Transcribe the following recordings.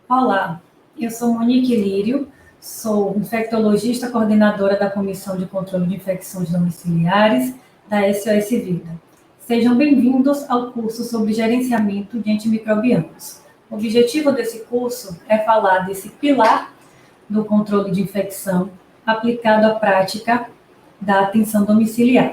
Olá, eu sou Monique Lírio, sou infectologista coordenadora da Comissão de Controle de Infecções Domiciliares da SOS Vida. Sejam bem-vindos ao curso sobre gerenciamento de antimicrobianos. O objetivo desse curso é falar desse pilar do controle de infecção aplicado à prática da atenção domiciliar.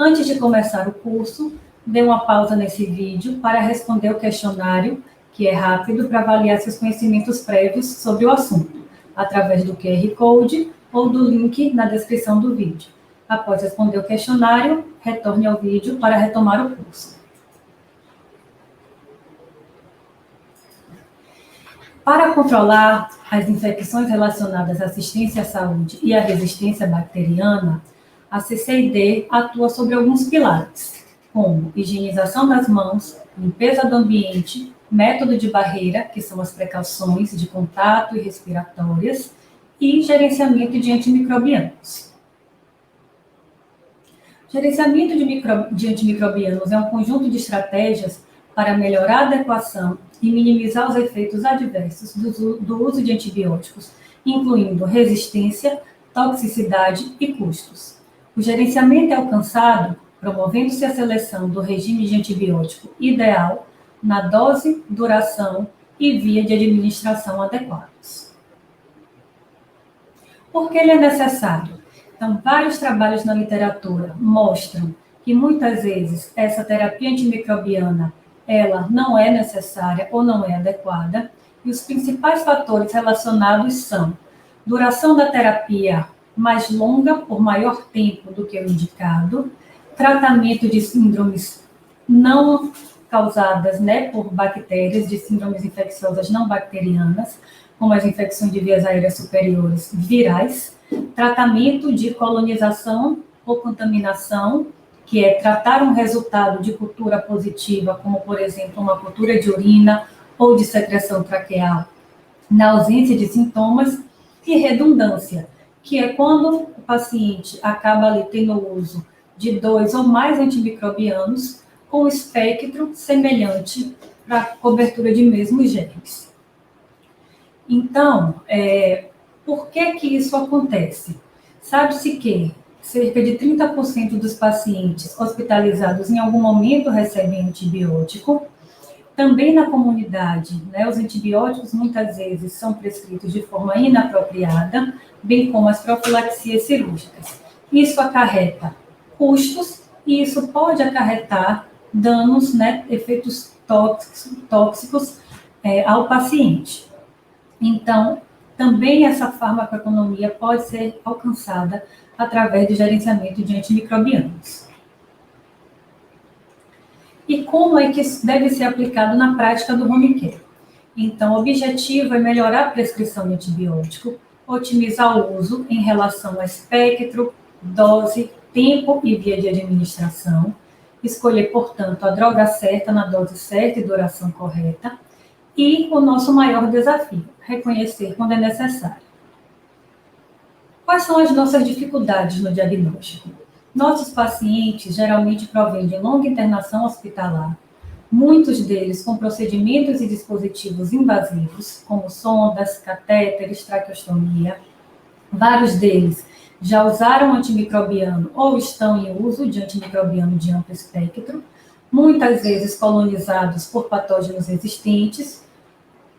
Antes de começar o curso, dê uma pausa nesse vídeo para responder o questionário, que é rápido, para avaliar seus conhecimentos prévios sobre o assunto, através do QR Code ou do link na descrição do vídeo. Após responder o questionário, retorne ao vídeo para retomar o curso. Para controlar as infecções relacionadas à assistência à saúde e à resistência bacteriana, a CCID atua sobre alguns pilares, como higienização das mãos, limpeza do ambiente, método de barreira, que são as precauções de contato e respiratórias, e gerenciamento de antimicrobianos. Gerenciamento de antimicrobianos é um conjunto de estratégias para melhorar a adequação e minimizar os efeitos adversos do uso de antibióticos, incluindo resistência, toxicidade e custos. O gerenciamento é alcançado promovendo-se a seleção do regime de antibiótico ideal na dose, duração e via de administração adequados. Por que ele é necessário? Então, vários trabalhos na literatura mostram que muitas vezes essa terapia antimicrobiana ela não é necessária ou não é adequada, e os principais fatores relacionados são duração da terapia mais longa por maior tempo do que o indicado, tratamento de síndromes não causadas por bactérias, de síndromes infecciosas não bacterianas, como as infecções de vias aéreas superiores virais, tratamento de colonização ou contaminação, que é tratar um resultado de cultura positiva, como, por exemplo, uma cultura de urina ou de secreção traqueal, na ausência de sintomas, e redundância, que é quando o paciente acaba ali tendo o uso de 2 ou mais antimicrobianos com espectro semelhante para a cobertura de mesmos germes. Então, por que isso acontece? Sabe-se que cerca de 30% dos pacientes hospitalizados em algum momento recebem antibiótico. Também na comunidade, os antibióticos muitas vezes são prescritos de forma inapropriada, bem como as profilaxias cirúrgicas. Isso acarreta custos e isso pode acarretar danos, efeitos tóxicos ao paciente. Então, também essa farmacoeconomia pode ser alcançada através do gerenciamento de antimicrobianos. E como é que isso deve ser aplicado na prática do home care? Então, o objetivo é melhorar a prescrição de antibiótico, otimizar o uso em relação a espectro, dose, tempo e via de administração, escolher, portanto, a droga certa na dose certa e duração correta, e o nosso maior desafio, reconhecer quando é necessário. Quais são as nossas dificuldades no diagnóstico? Nossos pacientes geralmente provêm de longa internação hospitalar, muitos deles com procedimentos e dispositivos invasivos, como sondas, catéteres, traqueostomia. Vários deles já usaram antimicrobiano ou estão em uso de antimicrobiano de amplo espectro, muitas vezes colonizados por patógenos existentes,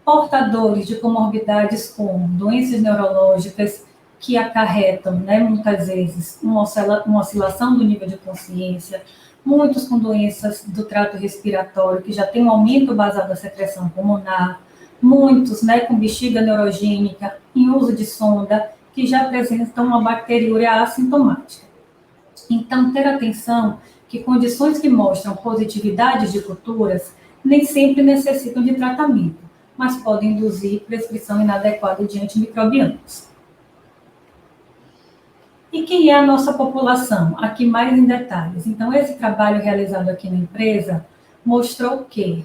portadores de comorbidades como doenças neurológicas que acarretam, muitas vezes, uma oscilação do nível de consciência, muitos com doenças do trato respiratório, que já tem um aumento basado na secreção pulmonar, muitos com bexiga neurogênica, em uso de sonda, que já apresentam uma bacteriúria assintomática. Então, ter atenção que condições que mostram positividade de culturas nem sempre necessitam de tratamento, mas podem induzir prescrição inadequada de antimicrobianos. E quem é a nossa população? Aqui mais em detalhes. Então, esse trabalho realizado aqui na empresa mostrou que,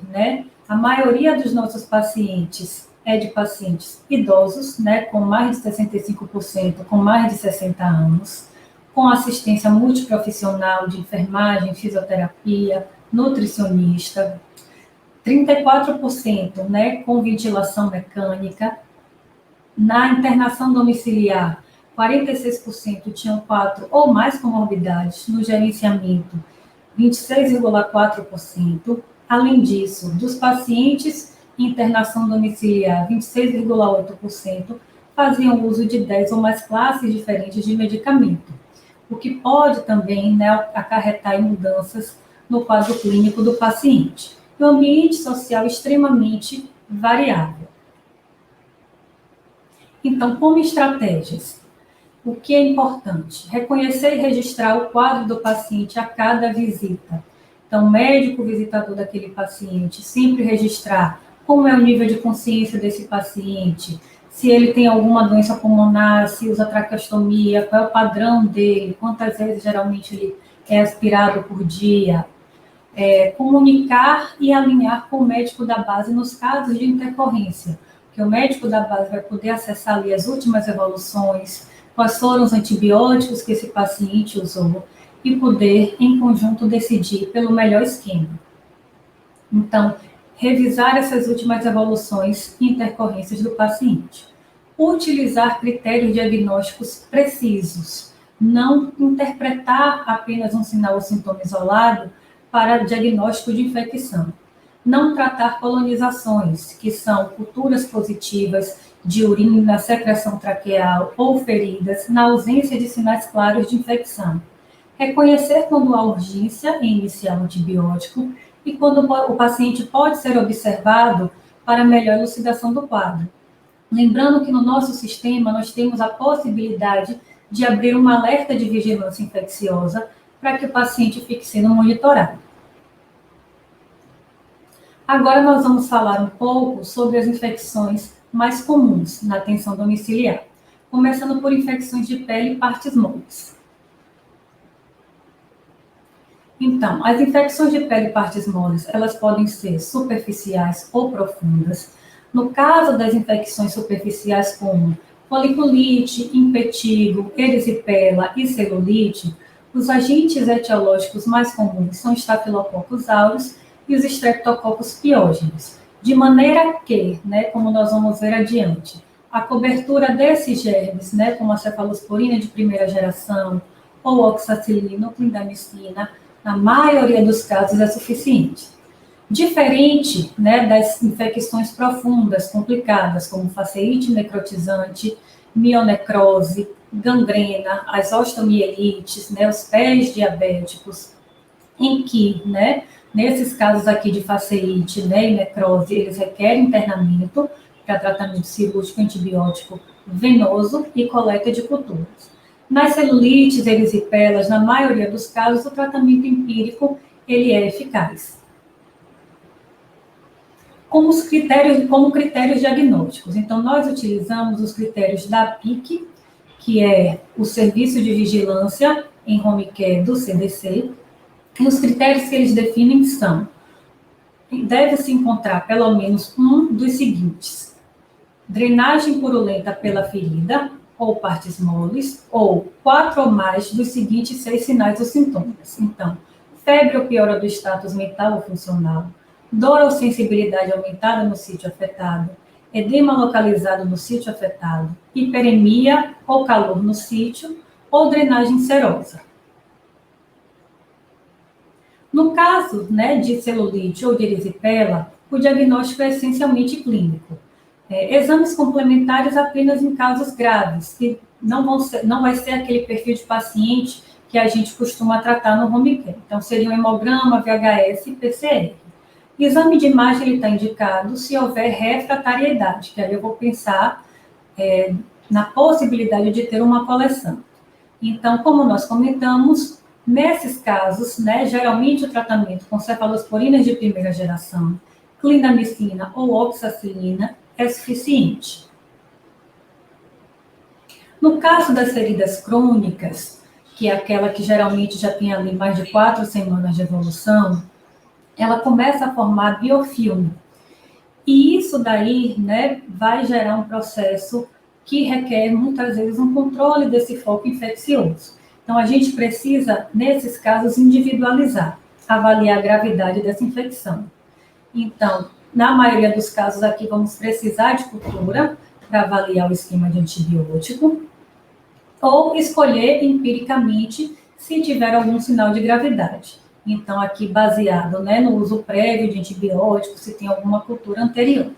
a maioria dos nossos pacientes é de pacientes idosos, com mais de 65%, com mais de 60 anos. com assistência multiprofissional de enfermagem, fisioterapia, nutricionista, 34%, né, com ventilação mecânica. Na internação domiciliar, 46% tinham 4 ou mais comorbidades, no gerenciamento, 26,4%. Além disso, dos pacientes em internação domiciliar, 26,8% faziam uso de 10 ou mais classes diferentes de medicamento, o que pode também, né, acarretar em mudanças no quadro clínico do paciente. E o ambiente social extremamente variável. Então, como estratégias, o que é importante? Reconhecer e registrar o quadro do paciente a cada visita. Então, o médico visitador daquele paciente, sempre registrar como é o nível de consciência desse paciente, se ele tem alguma doença pulmonar, se usa traqueostomia, qual é o padrão dele, quantas vezes geralmente ele é aspirado por dia. Comunicar e alinhar com o médico da base nos casos de intercorrência, que o médico da base vai poder acessar ali as últimas evoluções, quais foram os antibióticos que esse paciente usou, e poder, em conjunto, decidir pelo melhor esquema. Então, revisar essas últimas evoluções e intercorrências do paciente. Utilizar critérios diagnósticos precisos, não interpretar apenas um sinal ou sintoma isolado para diagnóstico de infecção. Não tratar colonizações, que são culturas positivas de urina, secreção traqueal ou feridas, na ausência de sinais claros de infecção. Reconhecer quando há urgência em iniciar um antibiótico e quando o paciente pode ser observado para melhor elucidação do quadro. Lembrando que no nosso sistema nós temos a possibilidade de abrir um alerta de vigilância infecciosa para que o paciente fique sendo monitorado. Agora nós vamos falar um pouco sobre as infecções mais comuns na atenção domiciliar, começando por infecções de pele e partes moles. Então, as infecções de pele e partes moles, elas podem ser superficiais ou profundas. No caso das infecções superficiais como foliculite, impetigo, erisipela e celulite, os agentes etiológicos mais comuns são Staphylococcus aureus e os Streptococcus piógenes. De maneira que, né, como nós vamos ver adiante, a cobertura desses germes, né, como a cefalosporina de primeira geração ou oxacilina ou clindamicina, na maioria dos casos é suficiente. Diferente, né, das infecções profundas, complicadas, como faceite necrotizante, mionecrose, gangrena, as osteomielites, né, os pés diabéticos, em que, né, nesses casos aqui de faceite, né, e necrose, eles requerem internamento para tratamento cirúrgico antibiótico venoso e coleta de culturas. Nas celulites, erisipelas, na maioria dos casos, o tratamento empírico ele é eficaz. Como critérios diagnósticos. Então, nós utilizamos os critérios da PIC, que é o Serviço de Vigilância em Home Care do CDC, e os critérios que eles definem são: deve-se encontrar pelo menos um dos seguintes: drenagem purulenta pela ferida, ou partes moles, ou 4 ou mais dos seguintes 6 sinais ou sintomas. Então, febre ou piora do status mental ou funcional, dor ou sensibilidade aumentada no sítio afetado, edema localizado no sítio afetado, hiperemia ou calor no sítio, ou drenagem serosa. No caso, né, de celulite ou de erisipela, o diagnóstico é essencialmente clínico. Exames complementares apenas em casos graves, que não vai ser aquele perfil de paciente que a gente costuma tratar no home care. Então, seria um hemograma, VHS e PCR. Exame de imagem está indicado se houver refratariedade, que aí eu vou pensar na possibilidade de ter uma coleção. Então, como nós comentamos, nesses casos, né, geralmente o tratamento com cefalosporinas de primeira geração, clindamicina ou oxacilina é suficiente. No caso das feridas crônicas, que é aquela que geralmente já tem ali mais de 4 semanas de evolução, ela começa a formar biofilme. E isso daí, né, vai gerar um processo que requer muitas vezes um controle desse foco infeccioso. Então, a gente precisa, nesses casos, individualizar, avaliar a gravidade dessa infecção. Então, na maioria dos casos aqui, vamos precisar de cultura para avaliar o esquema de antibiótico, ou escolher empiricamente se tiver algum sinal de gravidade. Então, aqui baseado, no uso prévio de antibióticos, se tem alguma cultura anterior.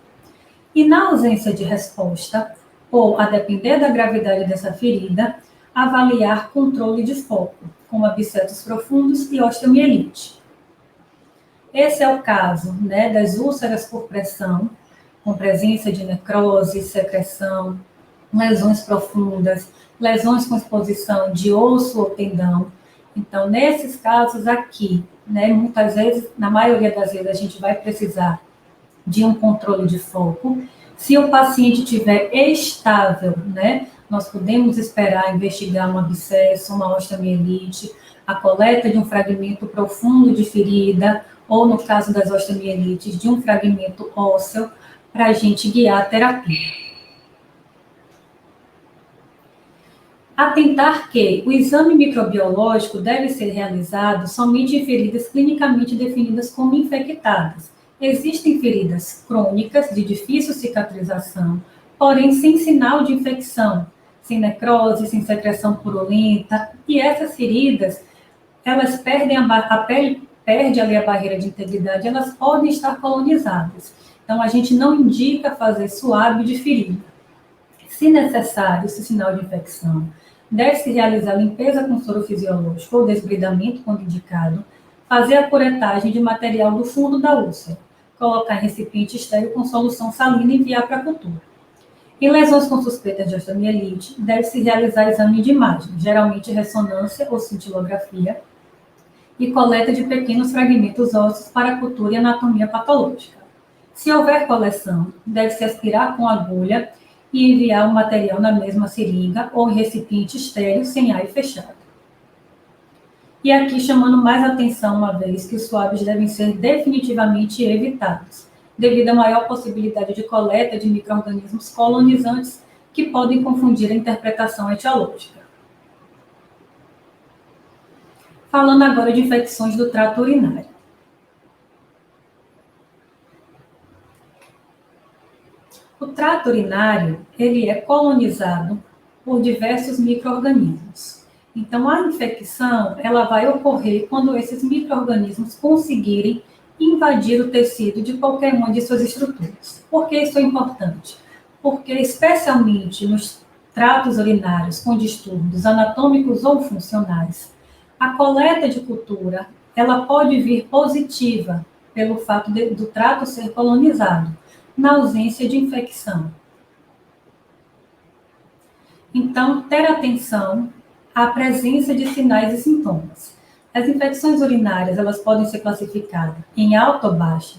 E na ausência de resposta, ou a depender da gravidade dessa ferida, avaliar controle de foco, como abscessos profundos e osteomielite. Esse é o caso, das úlceras por pressão, com presença de necrose, secreção, lesões profundas, lesões com exposição de osso ou tendão. Então, nesses casos aqui, muitas vezes, na maioria das vezes, a gente vai precisar de um controle de foco. Se o paciente estiver estável, nós podemos esperar investigar um abscesso, uma osteomielite, a coleta de um fragmento profundo de ferida, ou no caso das osteomielites, de um fragmento ósseo, para a gente guiar a terapia. Atentar que o exame microbiológico deve ser realizado somente em feridas clinicamente definidas como infectadas. Existem feridas crônicas de difícil cicatrização, porém sem sinal de infecção, sem necrose, sem secreção purulenta, e essas feridas, elas perdem a pele perde ali a barreira de integridade, elas podem estar colonizadas. Então, a gente não indica fazer suave de ferida. Se necessário, se sinal de infecção, deve-se realizar limpeza com soro fisiológico ou desbridamento quando indicado, fazer a curetagem de material do fundo da úlcera, colocar em recipiente estéril com solução salina e enviar para a cultura. Em lesões com suspeitas de osteomielite, deve-se realizar exame de imagem, geralmente ressonância ou cintilografia, e coleta de pequenos fragmentos ósseos para cultura e anatomia patológica. Se houver coleção, deve-se aspirar com agulha e enviar o material na mesma seringa ou em recipiente estéril sem ar e fechado. E aqui chamando mais atenção uma vez que os suaves devem ser definitivamente evitados, devido à maior possibilidade de coleta de micro-organismos colonizantes que podem confundir a interpretação etiológica. Falando agora de infecções do trato urinário. O trato urinário, ele é colonizado por diversos micro-organismos. Então, a infecção, ela vai ocorrer quando esses micro-organismos conseguirem invadir o tecido de qualquer uma de suas estruturas. Por que isso é importante? Porque, especialmente nos tratos urinários com distúrbios anatômicos ou funcionais, a coleta de cultura, ela pode vir positiva pelo fato do trato ser colonizado, na ausência de infecção. Então, ter atenção à presença de sinais e sintomas. As infecções urinárias, elas podem ser classificadas em alta ou baixa,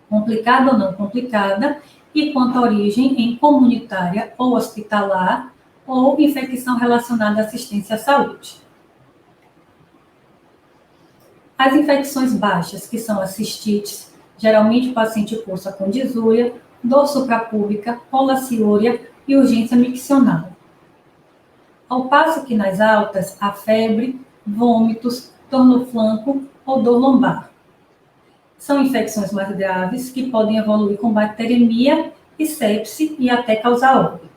complicada ou não complicada, e quanto à origem em comunitária ou hospitalar, ou infecção relacionada à assistência à saúde. As infecções baixas, que são as cistites, geralmente o paciente cursa com disúria, dor suprapúbica, polaciúria e urgência miccional. Ao passo que nas altas, há febre, vômitos, dor no flanco ou dor lombar. São infecções mais graves que podem evoluir com bacteremia e sepse e até causar óbito.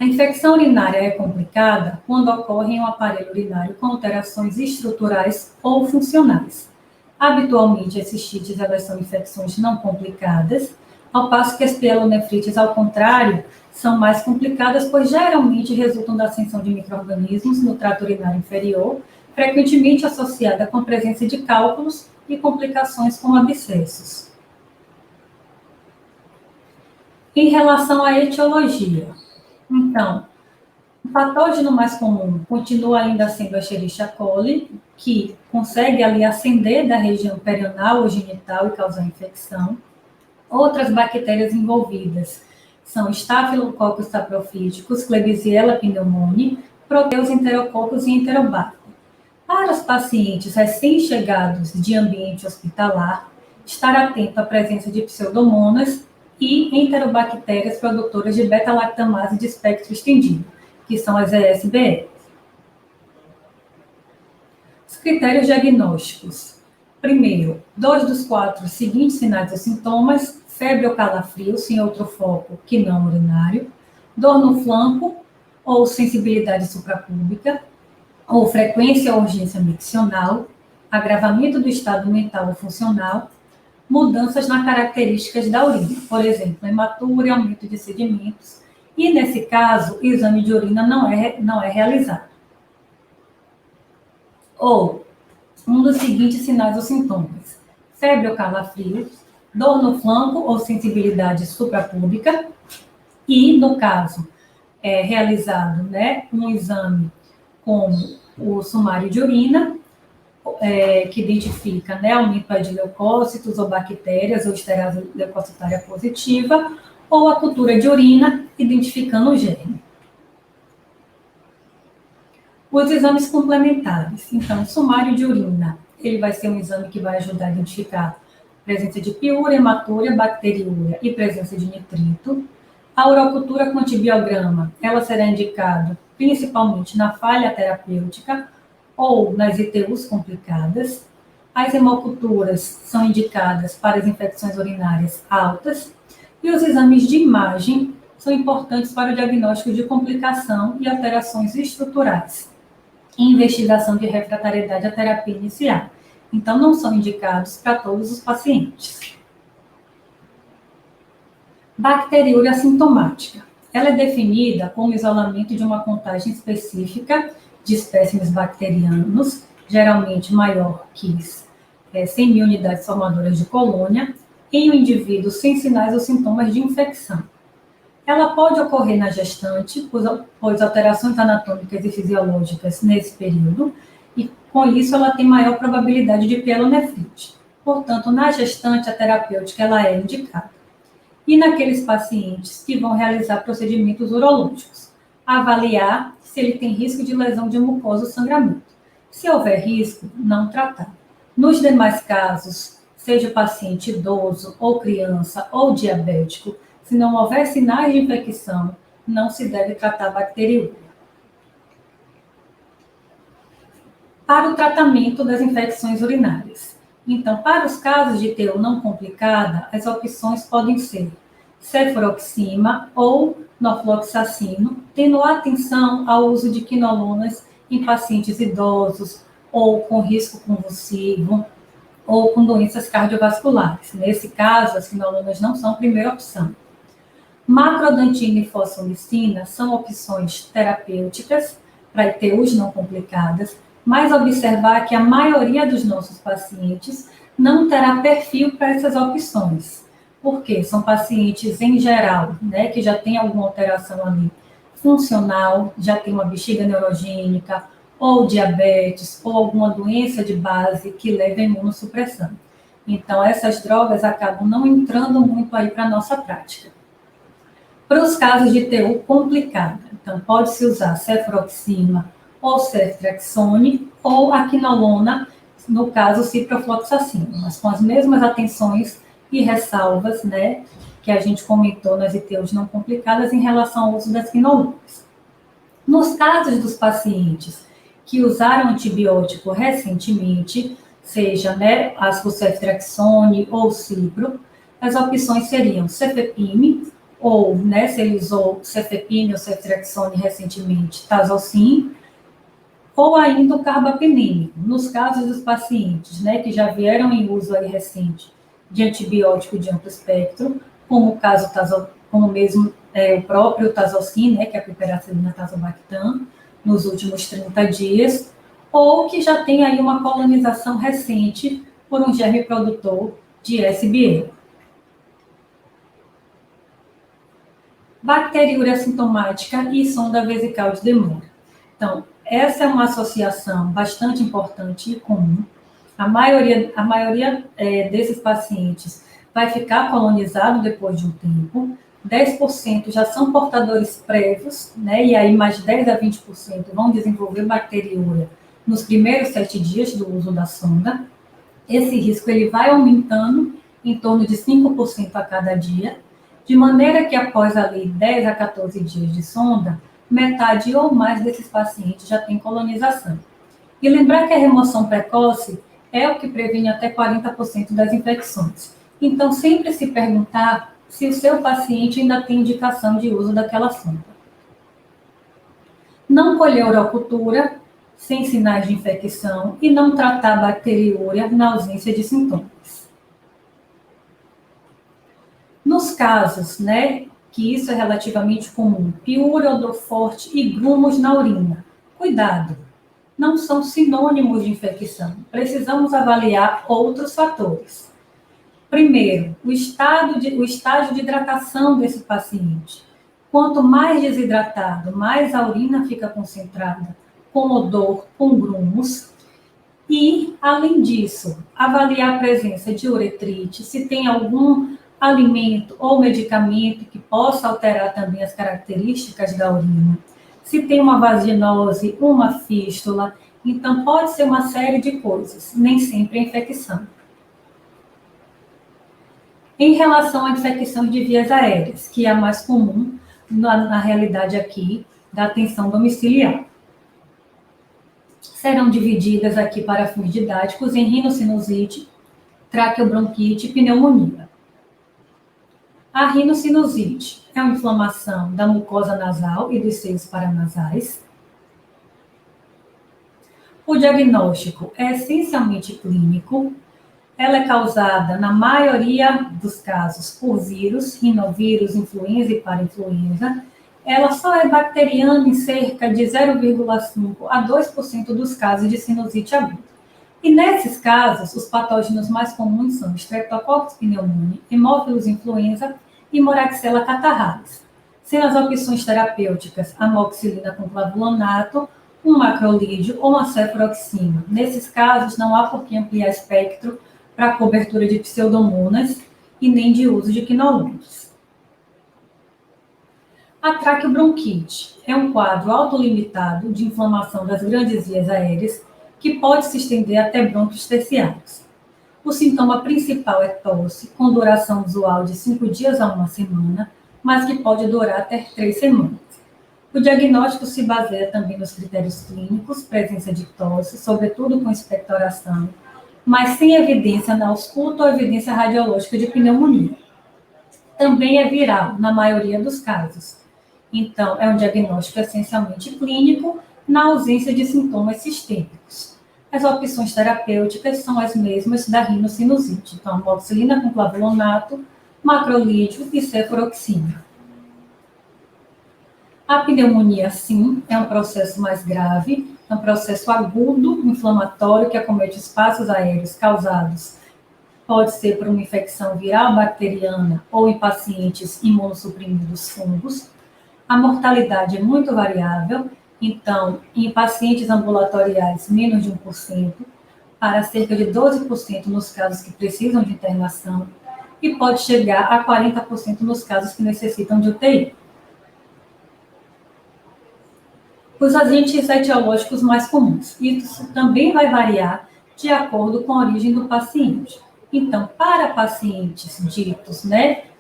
A infecção urinária é complicada quando ocorre em um aparelho urinário com alterações estruturais ou funcionais. Habitualmente, as cistites elas são infecções não complicadas, ao passo que as pielonefrites, ao contrário, são mais complicadas, pois geralmente resultam da ascensão de micro-organismos no trato urinário inferior, frequentemente associada com a presença de cálculos e complicações como abscessos. Em relação à etiologia, então, o patógeno mais comum continua ainda sendo a Escherichia coli, que consegue ali ascender da região perianal ou genital e causar infecção. Outras bactérias envolvidas são Staphylococcus saprophyticus, Klebsiella pneumoniae, Proteus enterococos e Enterobacter. Para os pacientes recém-chegados de ambiente hospitalar, estar atento à presença de pseudomonas e enterobactérias produtoras de beta-lactamase de espectro estendido, que são as ESBL. Critérios diagnósticos. Primeiro, 2 dos 4 seguintes sinais ou sintomas: febre ou calafrio, sem outro foco que não urinário, dor no flanco ou sensibilidade suprapúbica, ou frequência ou urgência miccional, agravamento do estado mental ou funcional, mudanças nas características da urina, por exemplo, hematura e aumento de sedimentos, e nesse caso, o exame de urina não é realizado. Ou um dos seguintes sinais ou sintomas: febre ou calafrio, dor no flanco ou sensibilidade suprapúbica, e, no caso, é realizado, um exame como o sumário de urina, que identifica, aumento de leucócitos ou bactérias ou esterase leucocitária positiva, ou a cultura de urina, identificando o germe. Os exames complementares. Então, o sumário de urina, ele vai ser um exame que vai ajudar a identificar presença de piúria, hematúria, bacteriúria e presença de nitrito. A urocultura com antibiograma, ela será indicada principalmente na falha terapêutica ou nas ITUs complicadas. As hemoculturas são indicadas para as infecções urinárias altas. E os exames de imagem são importantes para o diagnóstico de complicação e alterações estruturais e investigação de refratariedade à terapia inicial. Então, não são indicados para todos os pacientes. Bacteriúria assintomática. Ela é definida como isolamento de uma contagem específica de espécimes bacterianos, geralmente maior que 100 mil unidades formadoras de colônia, em um indivíduo sem sinais ou sintomas de infecção. Ela pode ocorrer na gestante, pois alterações anatômicas e fisiológicas nesse período, e com isso ela tem maior probabilidade de pielonefrite. Portanto, na gestante, a terapêutica ela é indicada. E naqueles pacientes que vão realizar procedimentos urológicos, avaliar se ele tem risco de lesão de mucosa ou sangramento. Se houver risco, não tratar. Nos demais casos, seja o paciente idoso, ou criança, ou diabético, se não houver sinais de infecção, não se deve tratar a bacteriúria. Para o tratamento das infecções urinárias. Então, para os casos de TU não complicada, as opções podem ser cefuroxima ou norfloxacino, tendo atenção ao uso de quinolonas em pacientes idosos ou com risco convulsivo ou com doenças cardiovasculares. Nesse caso, as quinolonas não são a primeira opção. Macrodantina e fosfolicina são opções terapêuticas para ITUs não complicadas, mas observar que a maioria dos nossos pacientes não terá perfil para essas opções. Porque são pacientes, em geral, que já tem alguma alteração ali funcional, já tem uma bexiga neurogênica, ou diabetes, ou alguma doença de base que leva a imunossupressão. Então, essas drogas acabam não entrando muito aí para a nossa prática. Para os casos de TU complicada, então pode-se usar cefuroxima ou ceftriaxone ou a quinolona, no caso ciprofloxacino, mas com as mesmas atenções e ressalvas, que a gente comentou nas ITUs não complicadas em relação ao uso das quinolonas. Nos casos dos pacientes que usaram antibiótico recentemente, seja ácido ceftriaxone ou cipro, as opções seriam cefepime, ou, se ele usou cefepime ou ceftriaxone recentemente, tazocin, ou ainda o carbapenem. Nos casos dos pacientes, que já vieram em uso aí recente de antibiótico de amplo espectro, como o caso como mesmo o próprio tazocin, que é a piperacilina tazobactam, nos últimos 30 dias, ou que já tem aí uma colonização recente por um germe produtor de SBL. Bacteriúria assintomática e sonda vesical de demora. Então, essa é uma associação bastante importante e comum. A maioria desses pacientes vai ficar colonizado depois de um tempo. 10% já são portadores prévios, e aí mais de 10 a 20% vão desenvolver bacteriúria nos primeiros 7 dias do uso da sonda. Esse risco ele vai aumentando em torno de 5% a cada dia, de maneira que após ali 10 a 14 dias de sonda, metade ou mais desses pacientes já tem colonização. E lembrar que a remoção precoce é o que previne até 40% das infecções. Então, sempre se perguntar se o seu paciente ainda tem indicação de uso daquela sonda. Não colher urocultura sem sinais de infecção e não tratar a bacteriúria na ausência de sintomas. Nos casos, que isso é relativamente comum, piúria, odor forte e grumos na urina. Cuidado, não são sinônimos de infecção. Precisamos avaliar outros fatores. Primeiro, o estágio de hidratação desse paciente. Quanto mais desidratado, mais a urina fica concentrada, com odor, com grumos. E, além disso, avaliar a presença de uretrite, se tem algum alimento ou medicamento que possa alterar também as características da urina. Se tem uma vaginose, uma fístula, então pode ser uma série de coisas, nem sempre é infecção. Em relação à infecção de vias aéreas, que é a mais comum na realidade aqui da atenção domiciliar. Serão divididas aqui para fins didáticos em rinocinusite, traqueobronquite e pneumonia. A rinocinusite é uma inflamação da mucosa nasal e dos seios paranasais. O diagnóstico é essencialmente clínico. Ela é causada, na maioria dos casos, por vírus, rinovírus, influenza e parainfluenza. Ela só é bacteriana em cerca de 0,5% a 2% dos casos de sinusite aguda. E nesses casos, os patógenos mais comuns são Streptococcus pneumoniae, Haemophilus influenza e Moraxella catarrhalis. Sendo as opções terapêuticas amoxicilina com clavulanato, um macrolídeo ou uma cefuroxima. Nesses casos, não há por que ampliar espectro para a cobertura de pseudomonas e nem de uso de quinolones. A traqueobronquite é um quadro autolimitado de inflamação das grandes vias aéreas que pode se estender até brônquios terciários. O sintoma principal é tosse, com duração usual de 5 dias a 1 semana, mas que pode durar até 3 semanas. O diagnóstico se baseia também nos critérios clínicos, presença de tosse, sobretudo com expectoração, mas sem evidência na ausculta ou evidência radiológica de pneumonia. Também é viral, na maioria dos casos. Então, é um diagnóstico essencialmente clínico, na ausência de sintomas sistêmicos. As opções terapêuticas são as mesmas da rinocinusite, então, amoxicilina com clavulanato, macrolídeo e cefuroxima. A pneumonia, sim, é um processo mais grave, é um processo agudo, inflamatório, que acomete espaços aéreos causados, pode ser por uma infecção viral, bacteriana ou em pacientes imunossuprimidos fungos. A mortalidade é muito variável, então, em pacientes ambulatoriais, menos de 1%, para cerca de 12% nos casos que precisam de internação, e pode chegar a 40% nos casos que necessitam de UTI. Os agentes etiológicos mais comuns. Isso também vai variar de acordo com a origem do paciente. Então, para pacientes ditos,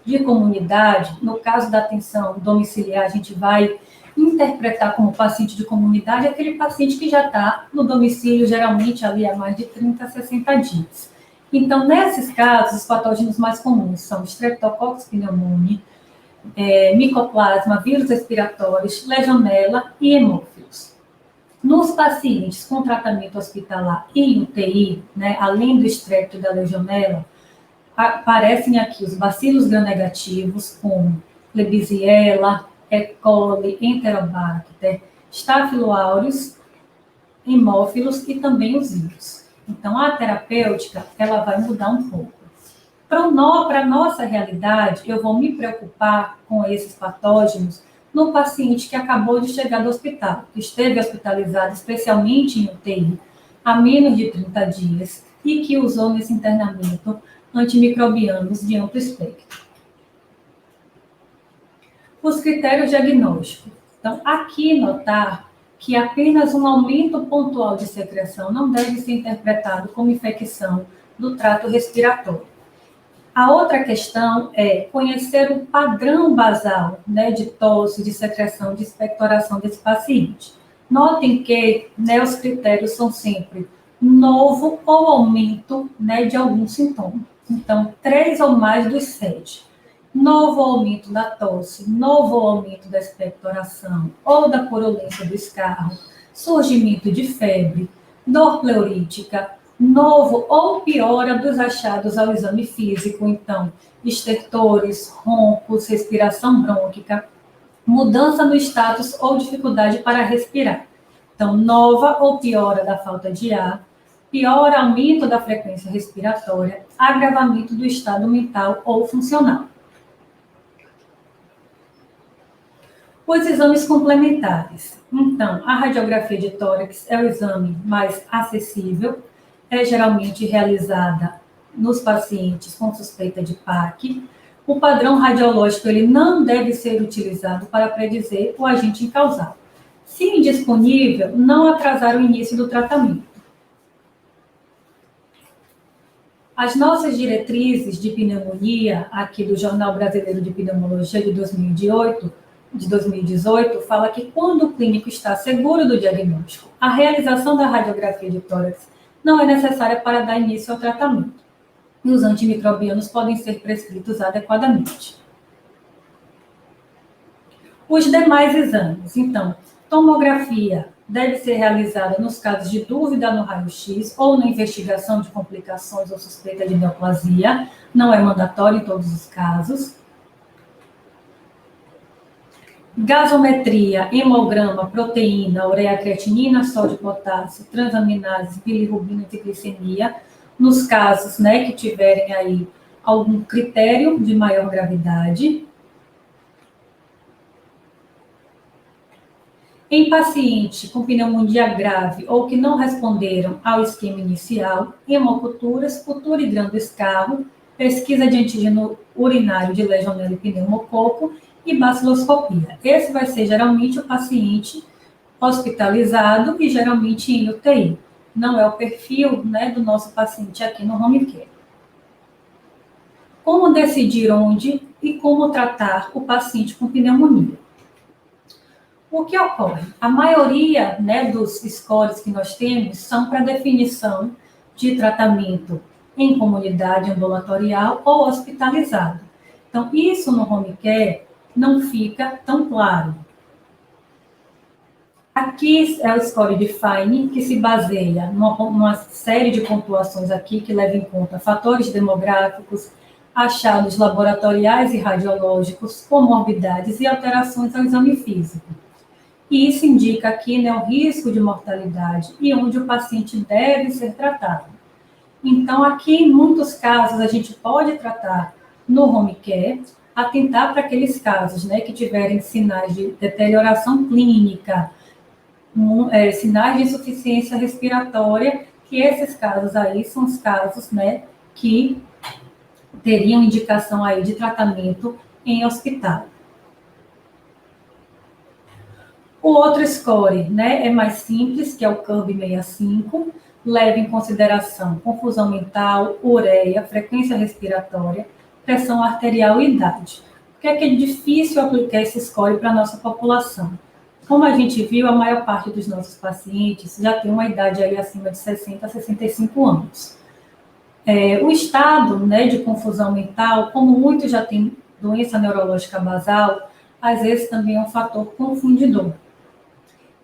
de comunidade, no caso da atenção domiciliar, a gente vai interpretar como paciente de comunidade aquele paciente que já está no domicílio, geralmente ali há mais de 30 a 60 dias. Então, nesses casos, os patógenos mais comuns são Streptococcus pneumoniae, micoplasma, vírus respiratórios, legionela e hemófilos. Nos pacientes com tratamento hospitalar e UTI, além do estrepto e da legionela, aparecem aqui os bacilos gram-negativos, como Klebsiella, E. coli, Enterobacter, Staphylo aureus, hemófilos e também os vírus. Então, a terapêutica, ela vai mudar um pouco. Para a nossa realidade, eu vou me preocupar com esses patógenos no paciente que acabou de chegar do hospital, que esteve hospitalizado, especialmente em UTI, há menos de 30 dias e que usou nesse internamento antimicrobianos de amplo espectro. Os critérios diagnósticos. Então, aqui notar que apenas um aumento pontual de secreção não deve ser interpretado como infecção do trato respiratório. A outra questão é conhecer o padrão basal, de tosse, de secreção, de expectoração desse paciente. Notem que, né, os critérios são sempre novo ou aumento, né, de algum sintoma. Então, 3 ou mais dos 7. Novo aumento da tosse, novo aumento da expectoração ou da purulência do escarro, surgimento de febre, dor pleurítica, novo ou piora dos achados ao exame físico, então, estertores, roncos, respiração brônquica, mudança no status ou dificuldade para respirar. Então, nova ou piora da falta de ar, piora, aumento da frequência respiratória, agravamento do estado mental ou funcional. Os exames complementares. Então, a radiografia de tórax é o exame mais acessível, é geralmente realizada nos pacientes com suspeita de PAC. O padrão radiológico ele não deve ser utilizado para predizer o agente causal. Se indisponível, não atrasar o início do tratamento. As nossas diretrizes de pneumonia, aqui do Jornal Brasileiro de Pneumologia de 2018, fala que quando o clínico está seguro do diagnóstico, a realização da radiografia de tórax não é necessária para dar início ao tratamento. E os antimicrobianos podem ser prescritos adequadamente. Os demais exames, então, tomografia deve ser realizada nos casos de dúvida no raio-x ou na investigação de complicações ou suspeita de neoplasia, não é mandatório em todos os casos. Gasometria, hemograma, proteína, ureia, creatinina, sódio, potássio, transaminases, bilirrubina e glicemia, nos casos, né, que tiverem aí algum critério de maior gravidade. Em paciente com pneumonia grave ou que não responderam ao esquema inicial, hemoculturas, cultura e grão do escarro, pesquisa de antígeno urinário de legionela e pneumococo e baciloscopia. Esse vai ser geralmente o paciente hospitalizado e geralmente em UTI. Não é o perfil, né, do nosso paciente aqui no home care. Como decidir onde e como tratar o paciente com pneumonia? O que ocorre? A maioria, né, dos scores que nós temos são para definição de tratamento em comunidade ambulatorial ou hospitalizado. Então, isso no home care não fica tão claro. Aqui é o score de Fine, que se baseia numa série de pontuações aqui que leva em conta fatores demográficos, achados laboratoriais e radiológicos, comorbidades e alterações ao exame físico. E isso indica aqui, né, o risco de mortalidade e onde o paciente deve ser tratado. Então, aqui, em muitos casos, a gente pode tratar no home care, atentar para aqueles casos, né, que tiverem sinais de deterioração clínica, sinais de insuficiência respiratória, que esses casos aí são os casos, né, que teriam indicação aí de tratamento em hospital. O outro score, né, é mais simples, que é o CURB-65, leva em consideração confusão mental, ureia, frequência respiratória, pressão arterial e idade. Por que é difícil aplicar esse score para a nossa população? Como a gente viu, a maior parte dos nossos pacientes já tem uma idade aí acima de 60 a 65 anos. O estado, né, de confusão mental, como muitos já têm doença neurológica basal, às vezes também é um fator confundidor.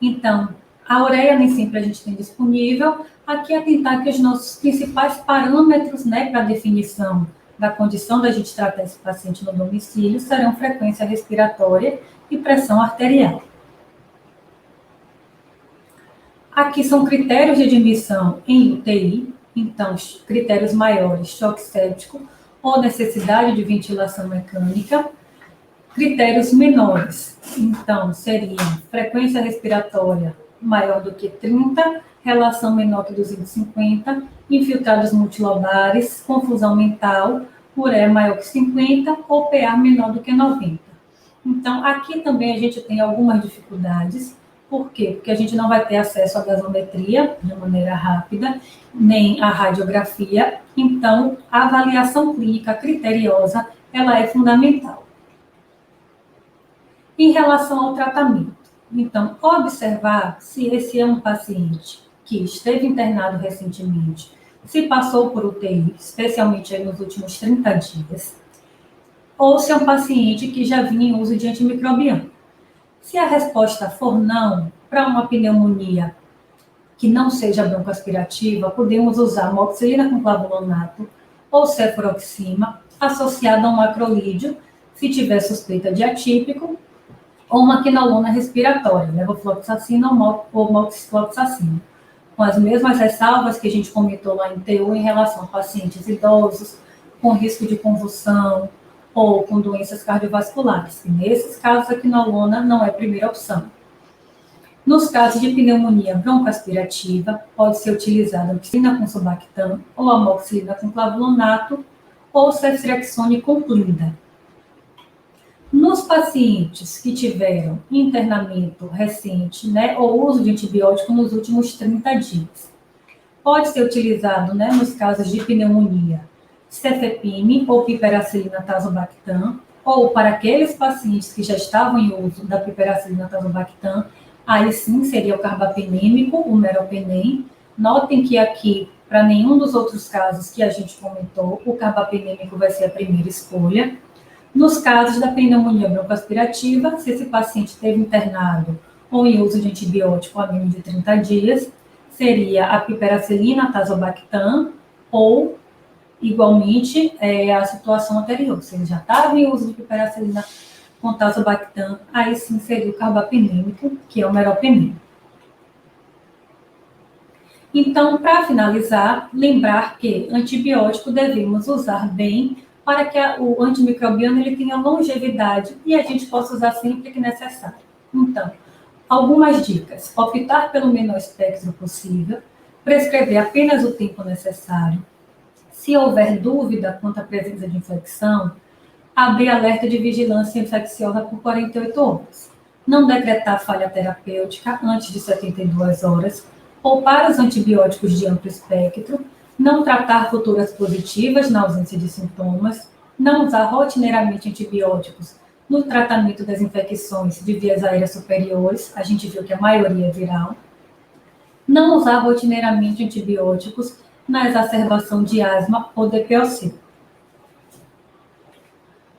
Então, a ureia nem sempre a gente tem disponível. Aqui atentar que os nossos principais parâmetros, né, para definição da condição da gente tratar esse paciente no domicílio serão frequência respiratória e pressão arterial. Aqui são critérios de admissão em UTI, então, critérios maiores, choque séptico ou necessidade de ventilação mecânica. Critérios menores, então, seriam frequência respiratória maior do que 30, relação menor que 250, infiltrados multilobares, confusão mental, ureia maior que 50 ou PA menor do que 90. Então, aqui também a gente tem algumas dificuldades. Por quê? Porque a gente não vai ter acesso à gasometria de maneira rápida, nem à radiografia. Então, a avaliação clínica criteriosa, ela é fundamental. Em relação ao tratamento, Então, observar se esse é um paciente que esteve internado recentemente, se passou por UTI, especialmente aí nos últimos 30 dias, ou se é um paciente que já vinha em uso de antimicrobiano. Se a resposta for não, para uma pneumonia que não seja broncoaspirativa, podemos usar amoxicilina com clavulato ou cefuroxima associada a um macrolídeo, se tiver suspeita de atípico, ou uma quinolona respiratória, levofloxacina ou moxifloxacina, com as mesmas ressalvas que a gente comentou lá em TU em relação a pacientes idosos, com risco de convulsão ou com doenças cardiovasculares. E nesses casos, a quinolona não é a primeira opção. Nos casos de pneumonia broncoaspirativa, pode ser utilizada amoxicilina com sulbactam ou amoxicilina com clavulato ou ceftriaxone com clinda. Nos pacientes que tiveram internamento recente, ou uso de antibiótico nos últimos 30 dias, pode ser utilizado, nos casos de pneumonia, cefepime ou piperacilina tazobactam, ou para aqueles pacientes que já estavam em uso da piperacilina tazobactam, aí sim seria o carbapenêmico, o meropenem. Notem que aqui, para nenhum dos outros casos que a gente comentou, o carbapenêmico vai ser a primeira escolha. Nos casos da pneumonia broncoaspirativa, se esse paciente esteve internado ou em uso de antibiótico há menos de 30 dias, seria a piperacilina tazobactam ou, igualmente, a situação anterior. Se ele já estava em uso de piperacilina com tazobactam, aí sim seria o carbapenêmico, que é o meropenem. Então, para finalizar, lembrar que antibiótico devemos usar bem para que o antimicrobiano ele tenha longevidade e a gente possa usar sempre que necessário. Então, algumas dicas. Optar pelo menor espectro possível, prescrever apenas o tempo necessário. Se houver dúvida quanto à presença de infecção, abrir alerta de vigilância infecciosa por 48 horas. Não decretar falha terapêutica antes de 72 horas, poupar os antibióticos de amplo espectro, não tratar culturas positivas na ausência de sintomas, não usar rotineiramente antibióticos no tratamento das infecções de vias aéreas superiores, a gente viu que a maioria é viral, não usar rotineiramente antibióticos na exacerbação de asma ou DPOC.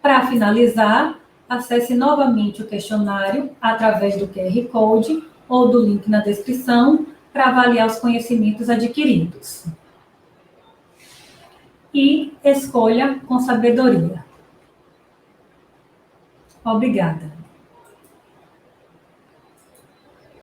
Para finalizar, acesse novamente o questionário através do QR Code ou do link na descrição para avaliar os conhecimentos adquiridos. E escolha com sabedoria. Obrigada.